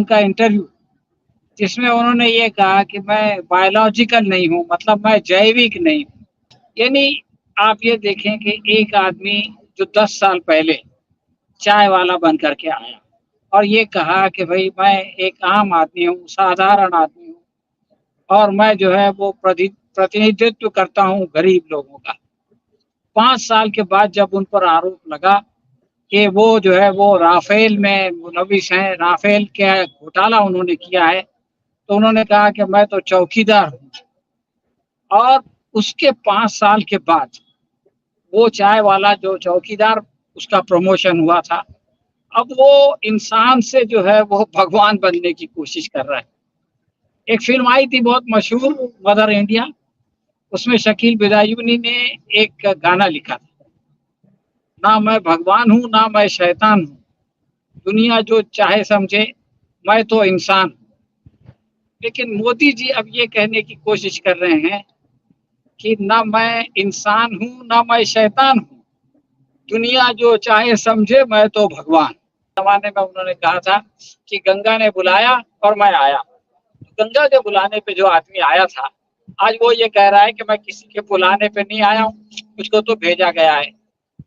उनका इंटरव्यू, जिसमें उन्होंने ये कहा कि मैं बायोलॉजिकल नहीं हूँ, मतलब मैं जैविक नहीं हूँ। यानी आप ये देखें कि एक आदमी जो 10 साल पहले चाय वाला बन कर के आया और ये कहा कि भई मैं एक आम आदमी हूँ, साधारण आदमी हूँ और मैं जो है वो प्रतिनिधित्व करता हूँ गरीब लोगों का। 5 साल के बाद जब उन पर आरोप लगा कि वो जो है वो राफेल में मुलविस हैं, राफेल का घोटाला उन्होंने किया है, तो उन्होंने कहा कि मैं तो चौकीदार हूँ। और उसके 5 साल के बाद वो चाय वाला जो चौकीदार, उसका प्रमोशन हुआ था। अब वो इंसान से जो है वो भगवान बनने की कोशिश कर रहा है। एक फ़िल्म आई थी बहुत मशहूर, मदर इंडिया, उसमें शकील बिदायूनी ने एक गाना लिखा था, ना मैं भगवान हूँ, ना मैं शैतान हूँ, दुनिया जो चाहे समझे, मैं तो इंसान हूँ। लेकिन मोदी जी अब ये कहने की कोशिश कर रहे हैं कि ना मैं इंसान हूँ, ना मैं शैतान हूँ, दुनिया जो चाहे समझे, मैं तो भगवान। ज़माने में उन्होंने कहा था कि गंगा ने बुलाया और मैं आया। गंगा के बुलाने पे जो आदमी आया था, आज वो ये कह रहा है कि मैं किसी के बुलाने पे नहीं आया हूँ, मुझको तो भेजा गया है।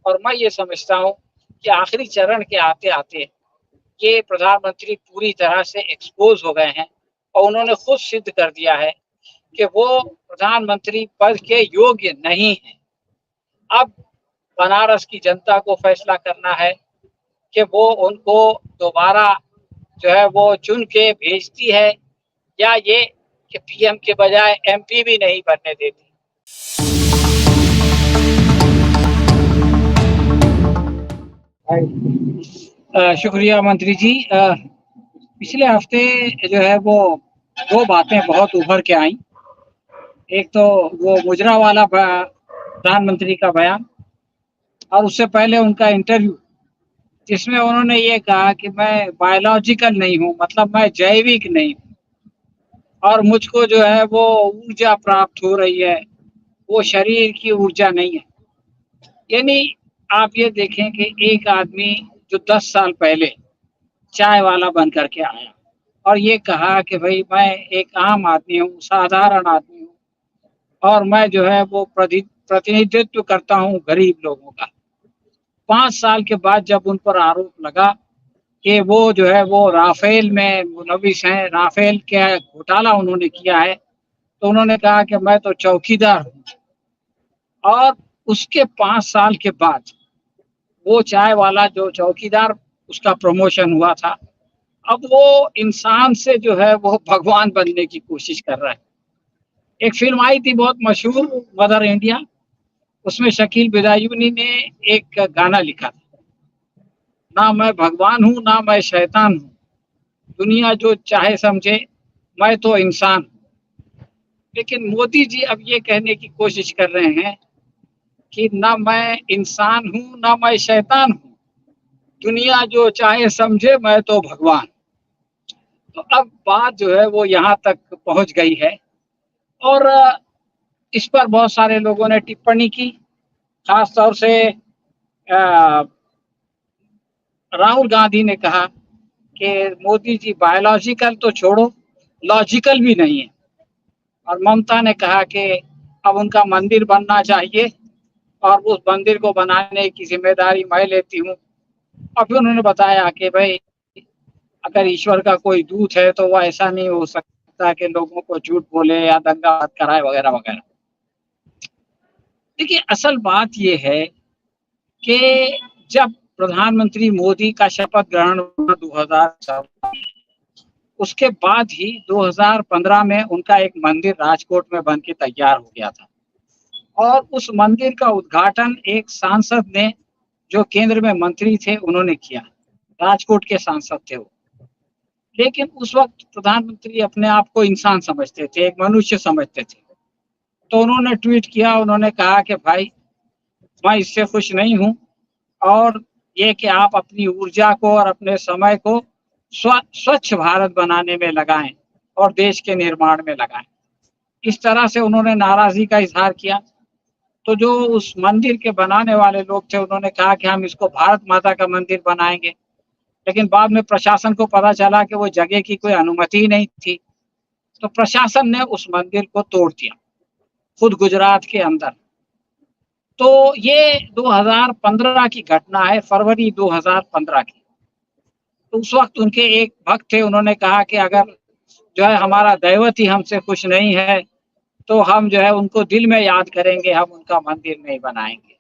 और मैं ये समझता हूँ कि आखिरी चरण के आते-आते ये प्रधानमंत्री पूरी तरह से एक्सपोज़ हो गए हैं और उन्होंने खुद सिद्ध कर दिया है कि वो प्रधानमंत्री पद के योग्य नहीं हैं। अब बनारस की जनता को फैसला करना है कि वो उनको दोबारा जो है वो चुन के भेजती है या ये कि पीएम के बजाय एमपी भी नहीं बनने देती। शुक्रिया मंत्री जी। पिछले हफ्ते जो है वो 2 बातें बहुत उभर के आईं। एक तो वो मुजरा वाला प्रधानमंत्री का बयान और उससे पहले उनका इंटरव्यू, जिसमें उन्होंने ये कहा कि मैं बायोलॉजिकल नहीं हूँ, मतलब मैं जैविक नहीं हूँ और मुझको जो है वो ऊर्जा प्राप्त हो रही है, वो शरीर की ऊर्जा नहीं है। यानी आप ये देखें कि एक आदमी जो 10 साल पहले चाय वाला बन कर के आया और ये कहा कि भई मैं एक आम आदमी हूँ, साधारण आदमी हूँ और मैं जो है वो प्रतिनिधित्व करता हूँ गरीब लोगों का। 5 साल के बाद जब उन पर आरोप लगा कि वो जो है वो राफेल में मुलविस हैं, राफेल का घोटाला उन्होंने किया है, तो उन्होंने कहा कि मैं तो चौकीदार हूँ। और उसके 5 साल के बाद वो चाय वाला जो चौकीदार, उसका प्रमोशन हुआ था। अब वो इंसान से जो है वो भगवान बनने की कोशिश कर रहा है। एक फ़िल्म आई थी बहुत मशहूर, मदर इंडिया, उसमें शकील बिदायूनी ने एक गाना लिखा था, ना मैं भगवान हूँ, ना मैं शैतान हूँ, दुनिया जो चाहे समझे, मैं तो इंसान हूँ। लेकिन मोदी जी अब ये कहने की कोशिश कर रहे हैं कि ना मैं इंसान हूँ, ना मैं शैतान हूँ, दुनिया जो चाहे समझे, मैं तो भगवान। तो अब बात जो है वो यहाँ तक पहुँच गई है और इस पर बहुत सारे लोगों ने टिप्पणी की, खास तौर से राहुल गांधी ने कहा कि मोदी जी बायोलॉजिकल तो छोड़ो, लॉजिकल भी नहीं है। और ममता ने कहा कि अब उनका मंदिर बनना चाहिए और उस मंदिर को बनाने की ज़िम्मेदारी मैं लेती हूँ। और फिर उन्होंने बताया कि भई अगर ईश्वर का कोई दूत है तो वो ऐसा नहीं हो सकता कि लोगों को झूठ बोले या दंगा मत कराए वगैरह-वगैरह। देखिए असल बात ये है कि जब प्रधानमंत्री मोदी का शपथ ग्रहण हुआ 2014, उसके बाद ही 2015 में उनका एक मंदिर राजकोट में बन के तैयार हो गया था और उस मंदिर का उद्घाटन एक सांसद ने, जो केंद्र में मंत्री थे, उन्होंने किया। राजकोट के सांसद थे वो। लेकिन उस वक़्त प्रधानमंत्री अपने आप को इंसान समझते थे, एक मनुष्य समझते थे। तो उन्होंने ट्वीट किया, उन्होंने कहा कि भाई मैं इससे खुश नहीं हूँ और ये कि आप अपनी ऊर्जा को और अपने समय को स्वच्छ भारत बनाने में लगाएँ और देश के निर्माण में लगाएँ। इस तरह से उन्होंने नाराज़गी का इज़हार किया। तो जो उस मंदिर के बनाने वाले लोग थे, उन्होंने कहा कि हम इसको भारत माता का मंदिर बनाएँगे। लेकिन बाद में प्रशासन को पता चला कि वो जगह की कोई अनुमति ही नहीं थी। तो प्रशासन ने उस मंदिर को तोड़ दिया, खुद गुजरात के अंदर। तो ये 2015 की घटना है, फरवरी 2015 की। तो उस वक़्त उनके एक भक्त थे, उन्होंने कहा कि अगर जो है हमारा दैवत ही हमसे खुश नहीं है, तो हम जो है उनको दिल में याद करेंगे, हम उनका मंदिर नहीं बनाएँगे।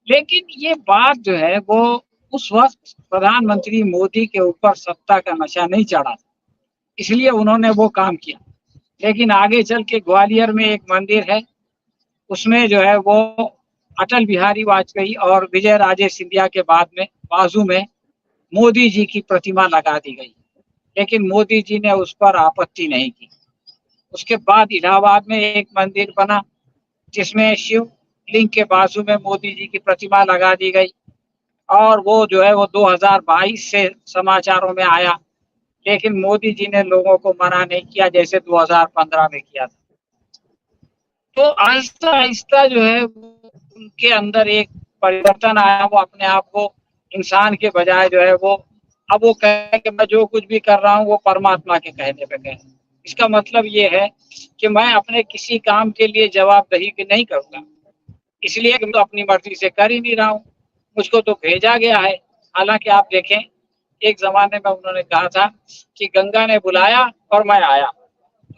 लेकिन ये बात जो है वो उस वक़्त प्रधानमंत्री मोदी के ऊपर सत्ता का नशा नहीं चढ़ा, इसलिए उन्होंने वो काम किया। लेकिन आगे चल के ग्वालियर में एक मंदिर है, उसमें जो है वो अटल बिहारी वाजपेयी और विजय राजे सिंधिया के बाद में बाजू में मोदी जी की प्रतिमा लगा दी गई। लेकिन मोदी जी ने उस पर आपत्ति नहीं की। उसके बाद इलाहाबाद में एक मंदिर बना, जिसमें शिव लिंग के बाजू में मोदी जी की प्रतिमा लगा दी गई और वो जो है वो 2022 से समाचारों में आया। लेकिन मोदी जी ने लोगों को मना नहीं किया जैसे 2015 में किया था। तो आहिस्ता-आहिस्ता जो है उनके अंदर एक परिवर्तन आया, वो अपने आप को इंसान के बजाय जो है वो अब वो कहे कि मैं जो कुछ भी कर रहा हूँ वो परमात्मा के कहने पे कहे। इसका मतलब ये है कि मैं अपने किसी काम के लिए जवाबदेही नहीं करूँगा, इसलिए कि मैं अपनी मर्ज़ी से कर ही नहीं रहा हूँ, मुझको तो भेजा गया है। हालाँकि आप देखें, एक ज़माने में उन्होंने कहा था कि गंगा ने बुलाया और मैं आया।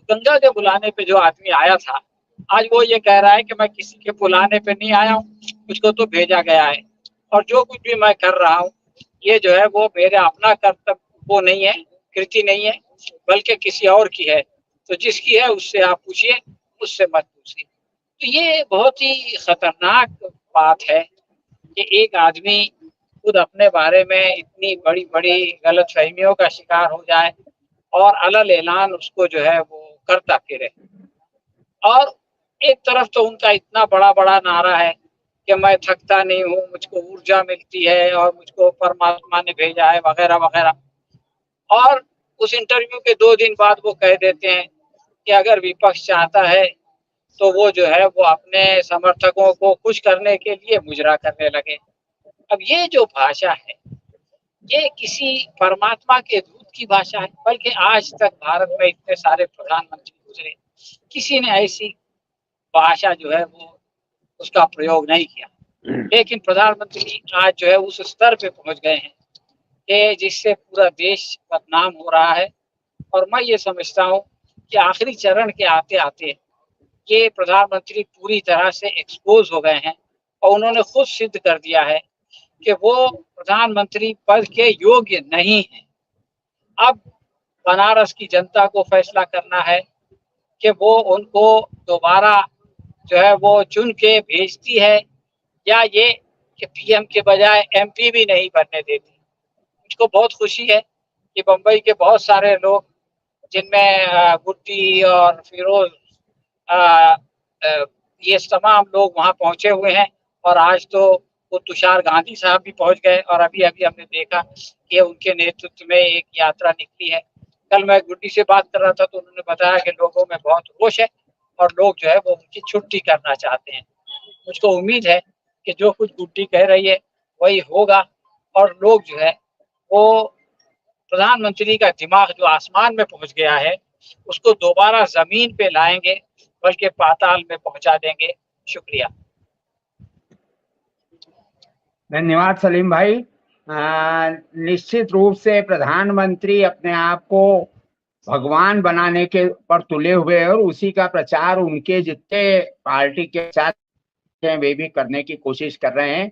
गंगा के बुलाने पे जो आदमी आया था, आज वो ये कह रहा है कि मैं किसी के बुलाने पे नहीं आया हूँ, मुझको तो भेजा गया है और जो कुछ भी मैं कर रहा हूँ, ये जो है वो मेरा अपना कर्तव्य वो नहीं है, कृति नहीं है, बल्कि किसी और की है। तो जिसकी है उससे आप पूछिए, मुझसे मत पूछिए। तो ये बहुत ही खतरनाक बात है कि एक आदमी खुद अपने बारे में इतनी बड़ी-बड़ी गलतफ़हमियों का शिकार हो जाए और अलल-ऐलान उसको जो है वो करता फिरे। और एक तरफ तो उनका इतना बड़ा-बड़ा नारा है कि मैं थकता नहीं हूँ, मुझको ऊर्जा मिलती है और मुझको परमात्मा ने भेजा है वग़ैरह-वग़ैरह। और उस इंटरव्यू के 2 दिन बाद वो कह देते हैं कि अगर विपक्ष चाहता है, तो वो जो है वो अपने समर्थकों को खुश करने के लिए मुजरा करने लगे। अब ये जो भाषा है, ये किसी परमात्मा के दूत की भाषा है, बल्कि आज तक भारत में इतने सारे प्रधानमंत्री गुज़रे, किसी ने ऐसी भाषा जो है वो उसका प्रयोग नहीं किया। लेकिन प्रधानमंत्री आज जो है उस स्तर पे पहुँच गए हैं कि जिससे पूरा देश बदनाम हो रहा है और मैं ये समझता हूँ कि आखिरी चरण के आते-आते ये प्रधानमंत्री पूरी तरह से एक्सपोज़ हो गए हैं और उन्होंने खुद सिद्ध कर दिया है कि वो प्रधानमंत्री पद के योग्य नहीं हैं। अब बनारस की जनता को फैसला करना है कि वो उनको दोबारा जो है वो चुन के भेजती है या ये कि पीएम के बजाय एमपी भी नहीं बनने देती। मुझको बहुत खुशी है कि बम्बई के बहुत सारे लोग जिनमें गुड्डी और फिरोज़ अ अ, ये तमाम लोग वहाँ पहुँचे हुए हैं और आज तो वो तुषार गांधी साहब भी पहुँच गए और अभी-अभी हमने देखा कि उनके नेतृत्व में एक यात्रा निकली है। कल मैं गुड्डी से बात कर रहा था तो उन्होंने बताया कि लोगों में बहुत रोष है और लोग जो है वो उनकी छुट्टी करना चाहते हैं। मुझको उम्मीद है कि जो कुछ गुड्डी कह रही है वही होगा और लोग जो है वो प्रधानमंत्री का दिमाग जो आसमान में पहुँच गया है, उसको दोबारा ज़मीन पे लाएँगे, बल्कि पाताल में पहुँचा देंगे। शुक्रिया। धन्यवाद सलीम भाई। निश्चित रूप से प्रधानमंत्री अपने आप को भगवान बनाने के पर तुले हुए हैं और उसी का प्रचार उनके जितने पार्टी के साथ हैं वे भी करने की कोशिश कर रहे हैं।